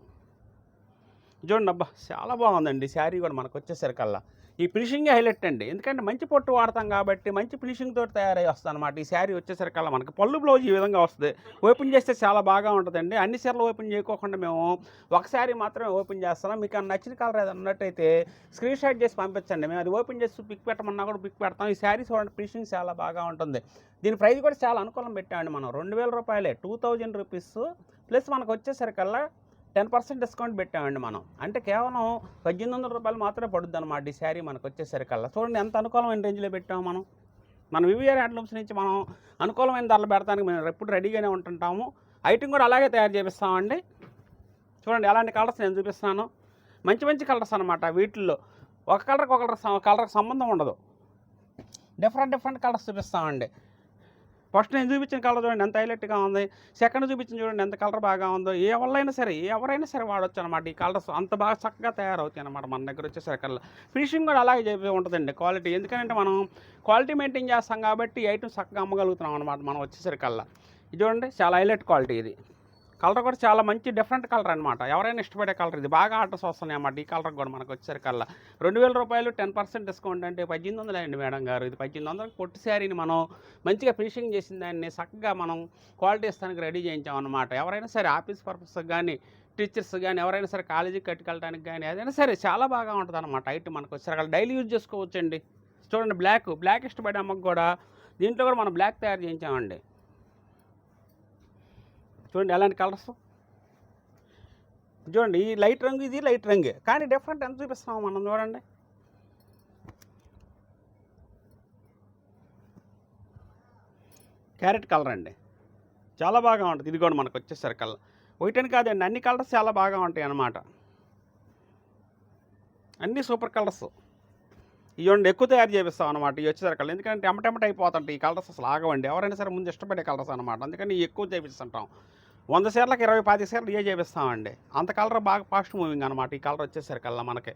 చూడండి అబ్బా చాలా బాగుందండి శారీ కూడా మనకు వచ్చేసరికల్లా. ఈ ఫినిషింగే హైలైట్ అండి. ఎందుకంటే మంచి పొట్టు వాడతాం కాబట్టి మంచి ఫినిషింగ్ తోటి తయారై వస్తుంది అనమాట ఈ శారీ వచ్చేసరికల్లా. మనకి పళ్ళు బ్లౌజ్ ఈ విధంగా వస్తుంది. ఓపెన్ చేస్తే చాలా బాగా ఉంటుందండి. అన్ని చీరలు ఓపెన్ చేయకోకుండా మేము ఒక శారీ మాత్రమే ఓపెన్ చేస్తున్నాం. మీకు నచ్చిన కలర్ ఏదైనా ఉన్నట్టయితే స్క్రీన్ షాట్ చేసి పంపించండి. మేము అది ఓపెన్ చేసి పిక్ పెట్టమన్నా కూడా పిక్ పెడతాం. ఈ శారీ చూడండి ఫినిషింగ్ చాలా బాగా ఉంటుంది. దీని ప్రైస్ కూడా చాలా అనుకూలం పెట్టామండి మనం. 2,000 రూపాయలే, 2,000 రూపీస్ ప్లస్ మనకు వచ్చేసరికల్లా 10% డిస్కౌంట్ పెట్టామండి మనం. అంటే కేవలం 1,800 రూపాయలు మాత్రమే పడుద్ది అనమాట ఈ శారీ మనకు వచ్చేసరికల్లా. చూడండి ఎంత అనుకూలమైన రేంజ్లో పెట్టాము మనం. మన వివిఆర్ హ్యాండ్లూమ్స్ నుంచి మనం అనుకూలమైన ధరలు పెడతానికి మేము ఎప్పుడు రెడీగానే ఉంటుంటాము. ఐటమ్ కూడా అలాగే తయారు చేపిస్తామండి. చూడండి ఎలాంటి కలర్స్ నేను చూపిస్తున్నాను. మంచి మంచి కలర్స్ అనమాట. వీటిల్లో ఒక కలర్కి సంబంధం ఉండదు. Different colours చూపిస్తామండి. ఫస్ట్ నేను చూపించిన కలర్ చూడండి ఎంత హైలైట్గా ఉంది. సెకండ్ చూపించిన చూడండి ఎంత కలర్ బాగా ఉందో. ఎవరైనా సరే వాడవచ్చు అనమాట. ఈ కలర్స్ అంత బాగా చక్కగా తయారవుతాయి అనమాట మన దగ్గర వచ్చేసరికల్లా. ఫినిషింగ్ కూడా అలాగే ఉంటుందండి క్వాలిటీ. ఎందుకంటే మనం క్వాలిటీ మెయింటైన్ చేస్తాం కాబట్టి ఈ ఐటమ్ చక్కగా అమ్మగలుగుతున్నాం అనమాట మనం వచ్చేసరికల్లా. ఇది చూడండి చాలా హైలైట్ క్వాలిటీ. ఇది కలర్ కూడా చాలా మంచి డిఫరెంట్ కలర్ అనమాట. ఎవరైనా ఇష్టపడే కలర్ ఇది. బాగా ఆర్డర్స్ వస్తున్నాయి అన్నమాట ఈ కలర్ కూడా మనకు వచ్చేసరికల్లా. 2,000 రూపాయలు 10% డిస్కౌంట్ అంటే 1,800 అండి మేడం గారు. ఇది 1,800 పొట్టి శారీని మనం మంచిగా ఫినిషింగ్ చేసిన దాన్ని చక్కగా మనం క్వాలిటీ ఇస్తానికి రెడీ చేయించాం అనమాట. ఎవరైనా సరే ఆఫీస్ పర్పస్కి కానీ, టీచర్స్ కానీ, ఎవరైనా సరే కాలేజీకి కట్టుకెళ్ళడానికి కానీ ఏదైనా సరే చాలా బాగా ఉంటుంది అనమాట ఐటమ్ మనకు వచ్చేసరికల్లా. డైలీ యూజ్ చేసుకోవచ్చండి. చూడండి బ్లాక్ ఇష్టపడే అమ్మకు కూడా దీంట్లో కూడా మనం బ్లాక్ తయారు చేయించామండి. చూడండి ఎలాంటి కలర్స్. చూడండి ఈ లైట్ రంగు, ఇది లైట్ రంగే కానీ డిఫరెంట్ ఎంత చూపిస్తున్నాము మనం. చూడండి క్యారెట్ కలర్ అండి. చాలా బాగా ఉంటుంది. ఇది కూడా మనకు వచ్చేసరికల్లా వైట్ అని కాదండి, అన్ని కలర్స్ చాలా బాగా ఉంటాయి అన్నమాట. అన్నీ సూపర్ కలర్స్. ఇవన్నీ ఎక్కువ తయారు చేపిస్తాం అనమాట ఇవి వచ్చేసరికల్లా. ఎందుకంటే ఎమ్మటెమ్మట అయిపోతుంటాయి ఈ కలర్స్, అసలు ఆగవండి. ఎవరైనా సరే ముందు ఇష్టపడే కలర్స్ అనమాట. అందుకని ఎక్కువ చేపిస్తుంటాం. 100 చీరలకు 20, 25 చీరలు ఇవే చేపిస్తామండి. అంత కలర్ బాగా ఫాస్ట్ మూవింగ్ అనమాట ఈ కలర్ వచ్చేసరికల్లా మనకి.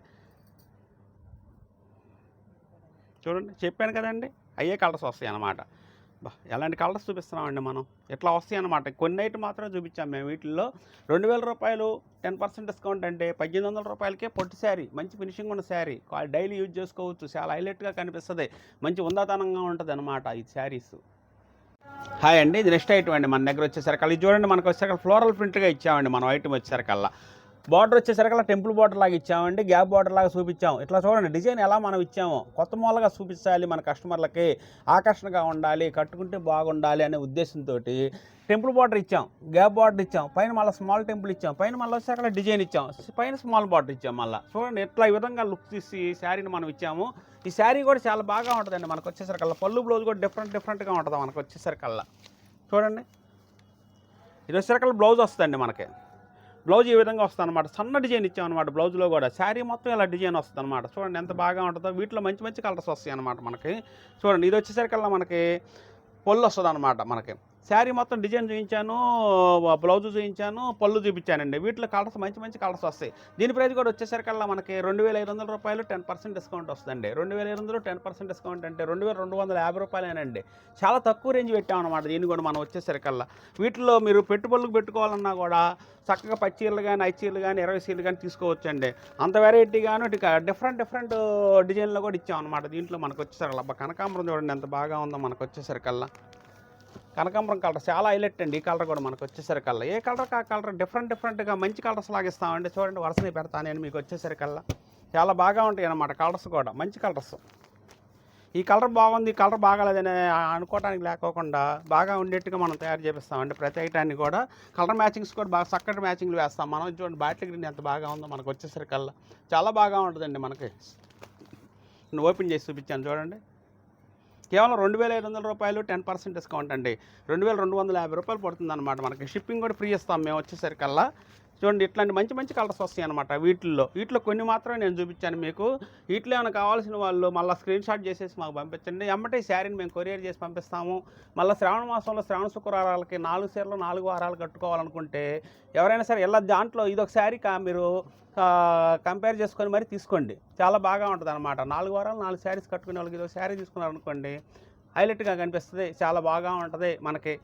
చూడండి చెప్పాను కదండి, అయ్యే కలర్స్ వస్తాయి అన్నమాట. ఎలాంటి కలర్స్ చూపిస్తున్నామండి మనం, ఇట్లా వస్తాయి అన్నమాట. కొన్ని ఐటమ్ మాత్రమే చూపించాం మేము. వీటిల్లో 2000 రూపాయలు 10% డిస్కౌంట్ అంటే 1800 రూపాయలకే పొట్టి శారీ, మంచి ఫినిషింగ్ ఉన్న శారీ, డైలీ యూజ్ చేసుకోవచ్చు, చాలా హైలైట్గా కనిపిస్తుంది, మంచి ఉందాతనంగా ఉంటుంది అనమాట ఈ శారీస్. హాయ్ అండి, ఇది నెక్స్ట్ ఐటమ్ అండి మన దగ్గర వచ్చేసరికల్లా. ఇది చూడండి, మనకు వచ్చేసరికి ఫ్లోరల్ ప్రింట్గా ఇచ్చామండి మనం ఐటమ్ వచ్చేసరికల్లా. బార్డర్ వచ్చేసరికల్లా టెంపుల్ బార్డర్ లాగా ఇచ్చామండి, గ్యాప్ బార్డర్ లాగా చూపించాం. ఇట్లా చూడండి డిజైన్ ఎలా మనం ఇచ్చామో, కొత్త మూలగా చూపించాలి, మన కస్టమర్లకి ఆకర్షణగా ఉండాలి, కట్టుకుంటే బాగుండాలి అనే ఉద్దేశంతో టెంపుల్ బార్డర్ ఇచ్చాం, గ్యాప్ బార్డర్ ఇచ్చాం, పైన మళ్ళీ స్మాల్ టెంపుల్ ఇచ్చాం, పైన మళ్ళీ వచ్చేసరికల్లా డిజైన్ ఇచ్చాం, పైన స్మాల్ బార్డర్ ఇచ్చాం. మళ్ళీ చూడండి ఇట్లా ఈ విధంగా లుక్ తీసి శారీని మనం ఇచ్చాము. ఈ శారీ కూడా చాలా బాగా ఉంటుందండి మనకు వచ్చేసరికల్లా. పళ్ళు బ్లౌజ్ కూడా డిఫరెంట్గా ఉంటుంది మనకు వచ్చేసరికల్లా. చూడండి ఇది వచ్చేసరికల్లా బ్లౌజ్ వస్తుందండి మనకి. బ్లౌజ్ ఈ విధంగా వస్తుంది అనమాట, సన్న డిజైన్ ఇచ్చామన్నమాట బ్లౌజ్లో కూడా. శారీ మొత్తం ఇలా డిజైన్ వస్తుంది అనమాట. చూడండి ఎంత బాగా ఉంటుందో. వీటిలో మంచి మంచి కలర్స్ వస్తాయి అనమాట మనకి. చూడండి ఇది వచ్చేసరికల్లా మనకి పళ్ళు వస్తుంది అనమాట మనకి. శారీ మొత్తం డిజైన్ చూపించాను, బ్లౌజ్ చూపించాను, పళ్ళు చూపించానండి. వీటిలో కలర్స్ మంచి మంచి కలర్స్ వస్తాయి. దీని ప్రైస్ కూడా వచ్చేసరికల్లా మనకి 2500 రూపాయలు 10% డిస్కౌంట్ వస్తుందండి. 2500 10% డిస్కౌంట్ అంటే 2250 రూపాయలేనండి. చాలా తక్కువ రేంజ్ పెట్టామన్నమాట దీన్ని కూడా మనం వచ్చేసరికల్లా. వీటిలో మీరు పెట్టుబడులకు పెట్టుకోవాలన్నా కూడా చక్కగా పచ్చీరలు కానీ, ఐచీరలు కానీ, 20 చీరలు కానీ తీసుకోవచ్చండి. అంత వెరైటీగాను డిఫరెంట్ డిజైన్లో కూడా ఇచ్చామన్నమాట దీంట్లో మనకు వచ్చేసరికల్లా. కనకాంబరం చూడండి ఎంత బాగా ఉందో మనకు వచ్చేసరికల్లా. కనకాంబరం కలర్ చాలా హైలైట్ అండి. ఈ కలర్ కూడా మనకు వచ్చేసరికల్లా. ఏ కలర్ ఆ కలర్ డిఫరెంట్గా మంచి కలర్స్ లాగిస్తామండి. చూడండి వరుసని పెడతాను నేను మీకు వచ్చేసరికల్లా. చాలా బాగా ఉంటాయి అన్నమాట కలర్స్ కూడా, మంచి కలర్స్. ఈ కలర్ బాగుంది, ఈ కలర్ బాగాలేదని అనుకోవడానికి లేకోకుండా బాగా ఉండేట్టుగా మనం తయారు చేపిస్తామండి. ప్రతి ఐటాన్ని కూడా కలర్ మ్యాచింగ్స్ కూడా బాగా చక్కటి మ్యాచింగ్లు వేస్తాం మనం. చూడండి బాటిల్ గ్రీన్ ఎంత బాగా ఉందో మనకు వచ్చేసరికల్లా. చాలా బాగా ఉంటుందండి మనకి. నేను ఓపెన్ చేసి చూపించాను చూడండి. కేవలం 2500 రూపాయలు 10% డిస్కౌంట్ అండి. 2250 రూపాయలు పడుతుంది అనమాట మనకి. షిప్పింగ్ కూడా ఫ్రీ ఇస్తాం మేము వచ్చేసరికల్లా. చూడండి ఇట్లాంటి మంచి మంచి కలర్స్ వస్తాయి అనమాట వీటిల్లో కొన్ని మాత్రమే నేను చూపించాను మీకు. వీటిలో ఏమైనా కావాల్సిన వాళ్ళు మళ్ళీ స్క్రీన్ షాట్ చేసేసి మాకు పంపించండి. ఎమ్మటే శారీని మేము కొరియర్ చేసి పంపిస్తాము. మళ్ళీ శ్రావణ మాసంలో శ్రావణ శుక్రవారాలకి 4 చీరలు 4 వారాలు కట్టుకోవాలనుకుంటే ఎవరైనా సరే ఇలా దాంట్లో ఇదొక శారీ మీరు కంపేర్ చేసుకొని మరి తీసుకోండి. చాలా బాగా ఉంటుంది అనమాట. 4 వారాలు 4 శారీస్ కట్టుకునే వాళ్ళకి ఇదొక శారీ తీసుకున్నారనుకోండి, హైలైట్గా కనిపిస్తుంది, చాలా బాగా ఉంటుంది మనకి.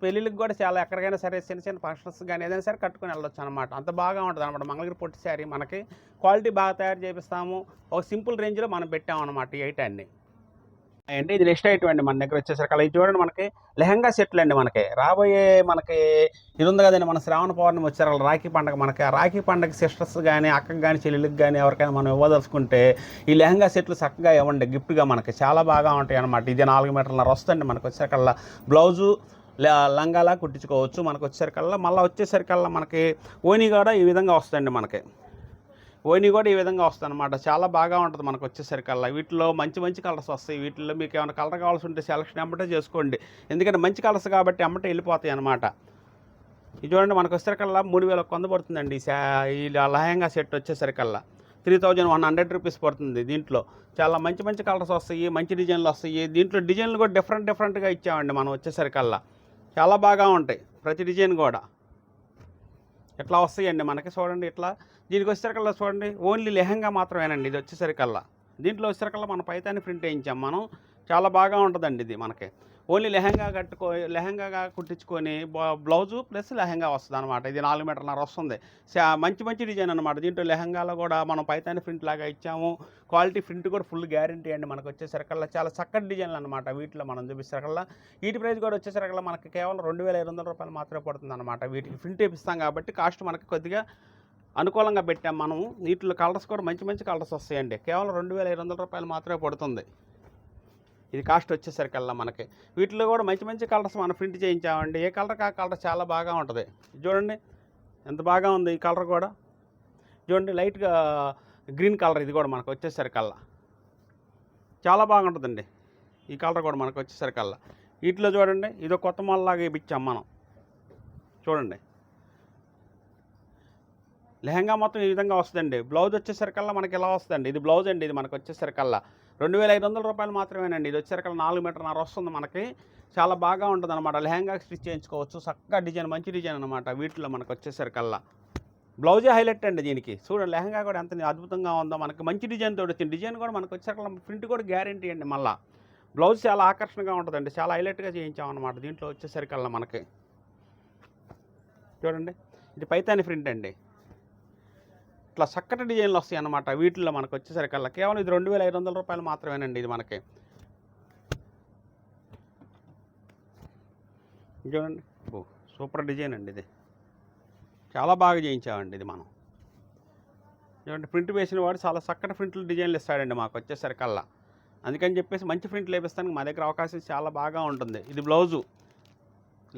పెళ్ళిళ్ళకి కూడా చాలా ఎక్కడికైనా సరే చిన్న ఫంక్షన్స్ కానీ ఏదైనా సరే కట్టుకొని వెళ్ళొచ్చు అనమాట. అంత బాగా ఉంటుంది అనమాట. మంగళగిరి పొట్టి శారీ మనకి క్వాలిటీ బాగా తయారు చేపిస్తాము. ఒక సింపుల్ రేంజ్లో మనం పెట్టామన్నమాట ఈ ఐటాన్ని. అంటే ఇది నెక్స్ట్ ఐటమ్ అండి మన దగ్గర వచ్చేసరికి. ఇది చూడండి మనకి లెహంగా సెట్లు అండి. మనకి రాబోయే మనకి ఇది ఉంది కదండి, మన శ్రావణ పౌర్ణమి వచ్చారు రాఖీ పండుగ. మనకి ఆ రాఖీ పండుగ సిస్టర్స్ కానీ, అక్కకి కానీ, చెల్లెళ్ళకి కానీ ఎవరికైనా మనం ఇవ్వదలుచుకుంటే ఈ లెహంగా సెట్లు చక్కగా ఇవ్వండి గిఫ్ట్గా. మనకి చాలా బాగా ఉంటాయి అనమాట. ఇది 4 మీటర్ల వస్తుంది మనకు వచ్చేసరికల్లా. బ్లౌజు లంగాలా కుట్టించుకోవచ్చు మనకు వచ్చేసరికల్లా. మళ్ళీ వచ్చేసరికల్లా మనకి ఓని కూడా ఈ విధంగా వస్తుందండి మనకి. ఓని కూడా ఈ విధంగా వస్తుంది అనమాట. చాలా బాగా ఉంటుంది మనకు వచ్చేసరికల్లా. వీటిలో మంచి మంచి కలర్స్ వస్తాయి. వీటిలో మీకు ఏమైనా కలర్ కావాల్సి ఉంటే సెలక్షన్ ఎమ్మటే చేసుకోండి. ఎందుకంటే మంచి కలర్స్ కాబట్టి ఎమ్మటే వెళ్ళిపోతాయి అనమాట. ఇది చూడండి మనకు వచ్చేసరికల్లా 3100 పడుతుందండి ఈ లెహంగా సెట్ వచ్చేసరికల్లా. 3100 రూపీస్ పడుతుంది. దీంట్లో చాలా మంచి మంచి కలర్స్ వస్తాయి, మంచి డిజైన్లు వస్తాయి. దీంట్లో డిజైన్లు కూడా డిఫరెంట్గా ఇచ్చామండి మనం వచ్చేసరికల్లా. చాలా బాగా ఉంటాయి ప్రతి డిజైన్ కూడా. ఇట్లా వస్తాయండి మనకి. చూడండి ఇట్లా దీనికి వచ్చేసరికల్లా చూడండి ఓన్లీ లెహంగా మాత్రమేనండి ఇది వచ్చేసరికల్లా. దీంట్లో వచ్చేసరికల్లా మన పైతాని ప్రింట్ వేయించాం మనం. చాలా బాగా ఉంటుందండి ఇది మనకి. ఓన్లీ లెహంగా కుట్టించుకొని బ్లౌజు ప్లస్ లెహంగా వస్తుంది అనమాట. ఇది 4 మీటర్ల వస్తుంది. మంచి డిజైన్ అనమాట. దీంట్లో లెహంగాలో కూడా మనం పైతాని ప్రింట్ లాగా ఇచ్చాము. క్వాలిటీ ప్రింట్ కూడా ఫుల్ గ్యారంటీ అండి మనకు వచ్చేసరికల్లా. చాలా చక్కటి డిజైన్లు అనమాట వీటిలో మనం చూపిస్తాకల్లా. వీటి ప్రైస్ కూడా వచ్చేసరికల్లా మనకి కేవలం 2500 రూపాయలు మాత్రమే పడుతుంది అనమాట. వీటికి ప్రింట్ వేపిస్తాం కాబట్టి కాస్ట్ మనకి కొద్దిగా అనుకూలంగా పెట్టాం మనం. వీటిలో కలర్స్ కూడా మంచి కలర్స్ వస్తాయండి. కేవలం 2500 రూపాయలు మాత్రమే పడుతుంది ఇది కాస్ట్ వచ్చేసరికల్లా మనకి. వీటిలో కూడా మంచి కలర్స్ మనం ప్రింట్ చేయించామండి. ఏ కలర్ ఆ కలర్ చాలా బాగా ఉంటుంది. చూడండి ఎంత బాగా ఉంది ఈ కలర్ కూడా. చూడండి లైట్గా గ్రీన్ కలర్ ఇది కూడా మనకు వచ్చేసరికల్లా. చాలా బాగుంటుందండి ఈ కలర్ కూడా మనకు వచ్చేసరికల్లా. వీటిలో చూడండి ఇదో కొత్త మోడల్లాగా ఇప్పించాం మనం. చూడండి. లెహంగా మొత్తం ఈ విధంగా వస్తుందండి. బ్లౌజ్ వచ్చేసరికల్లా మనకి ఇలా వస్తుందండి. ఇది బ్లౌజ్ అండి. ఇది మనకు వచ్చేసరికల్లా ₹2500 మాత్రమేనండి. ఇది వచ్చేసరికల్లా 4 మీటర్‌న్నర వస్తుంది మనకి. చాలా బాగా ఉంటుందన్నమాట. లెహంగాకి స్టిచ్ చేయించుకోవచ్చు. చక్కగా డిజైన్, మంచి డిజైన్ అనమాట వీటిలో మనకు వచ్చేసరికల్లా. బ్లౌజే హైలైట్ అండి దీనికి. చూడండి లెహంగా కూడా ఎంత అద్భుతంగా ఉందో, మనకి మంచి డిజైన్ తోటి వచ్చింది. డిజైన్ కూడా మనకు వచ్చేసరికల్లా ప్రింట్ కూడా గ్యారంటీ అండి మళ్ళా. బ్లౌజ్ చాలా ఆకర్షణగా ఉంటుందండి. చాలా హైలైట్‌గా చేయించామన్నమాట దీంట్లో వచ్చేసరికల్లా మనకి. చూడండి, ఇది పైతాని ప్రింట్ అండి. ఇట్లా చక్కటి డిజైన్లు వస్తాయి అన్నమాట వీటిల్లో మనకు వచ్చేసరికల్లా. కేవలం ఇది ₹2500 మాత్రమేనండి ఇది మనకి. చూడండి, సూపర్ డిజైన్ అండి ఇది. చాలా బాగా చేయించామండి ఇది మనం. చూడండి, ప్రింట్ వేసిన వాడు చాలా చక్కటి ప్రింట్లు డిజైన్లు ఇస్తాడండి మాకు వచ్చేసరికల్లా. అందుకని చెప్పేసి మంచి ప్రింట్లు వేపిస్తానికి మా దగ్గర అవకాశం చాలా బాగా ఉంటుంది. ఇది బ్లౌజు.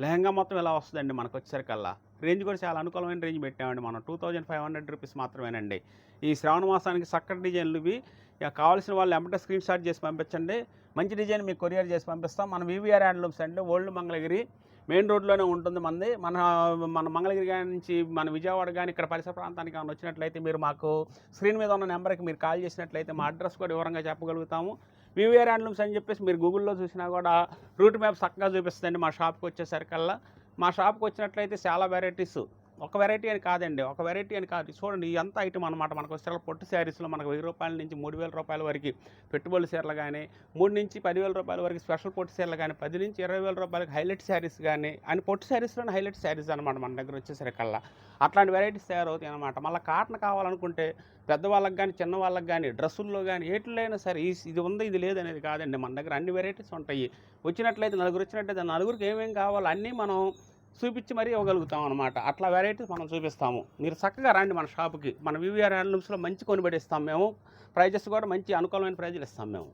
లెహంగా మొత్తం ఇలా వస్తుందండి మనకు వచ్చేసరికల్లా. రేంజ్ కూడా చాలా అనుకూలమైన రేంజ్ పెట్టామండి మనం. ₹2500 మాత్రమేనండి. ఈ శ్రావణ మాసానికి చక్కటి డిజైన్లు ఇవి. ఇక కావాల్సిన వాళ్ళు వెంబటే స్క్రీన్ షాట్ చేసి పంపించండి. మంచి డిజైన్ మీకు కొరియర్ చేసి పంపిస్తాం. మన వీవీఆర్ హ్యాండ్లూమ్స్ అండి, ఓల్డ్ మంగళగిరి మెయిన్ రోడ్లోనే ఉంటుంది మనది. మన మంగళగిరి నుంచి మన విజయవాడ కానీ ఇక్కడ పరిసర ప్రాంతానికి ఏమైనా వచ్చినట్లయితే మీరు మాకు స్క్రీన్ మీద ఉన్న నెంబర్కి మీరు కాల్ చేసినట్లయితే మా అడ్రస్ కూడా వివరంగా చెప్పగలుగుతాము. వీవీఆర్ హ్యాండ్లూమ్స్ అని చెప్పేసి మీరు గూగుల్లో చూసినా కూడా రూట్ మ్యాప్ చక్కగా చూపిస్తుందండి మా షాప్కి వచ్చేసరికల్లా. మా షాప్కి వచ్చినట్లయితే చాలా వెరైటీస్, ఒక వెరైటీ అని కాదండి, ఒక వెరైటీ అని కాదు. చూడండి, ఇదంతా ఐటమ్ అనమాట. మనకు వచ్చే పొట్టు శారీస్లో మనకు ₹1000 నుంచి ₹3000 వరకు పెట్టుబడి చీరలు కానీ, ₹3,000 నుంచి ₹10,000 వరకు స్పెషల్ పొట్టు చీరలు కానీ, ₹10,000 నుంచి ₹20,000 హైలైట్ శారీస్ కానీ, అని పొట్టు శారీస్లోనే హైలైట్ శారీస్ అనమాట మన దగ్గర వచ్చేసరికల్లా. అట్లాంటి వెరైటీస్ తయారవుతాయి అనమాట. మళ్ళీ కాటన్ కావాలనుకుంటే పెద్దవాళ్ళకి కానీ, చిన్నవాళ్ళకి కానీ, డ్రెస్సుల్లో కానీ, ఏటిలో అయినా సరే ఇది ఉంది ఇది లేదనేది కాదండి. మన దగ్గర అన్ని వెరైటీస్ ఉంటాయి. వచ్చినట్లయితే నలుగురు వచ్చినట్లయితే నలుగురికి ఏమేమి కావాలో అన్నీ మనం చూపించి మరీ ఇవ్వగలుగుతాం అనమాట. అట్లా వెరైటీస్ మనం చూపిస్తాము. మీరు చక్కగా రండి మన షాపుకి. మన వీవీఆర్ హ్యాండ్లూమ్స్లో మంచి కొనిబడి ఇస్తాం మేము. ప్రైజెస్ కూడా మంచి అనుకూలమైన ప్రైజులు ఇస్తాం మేము.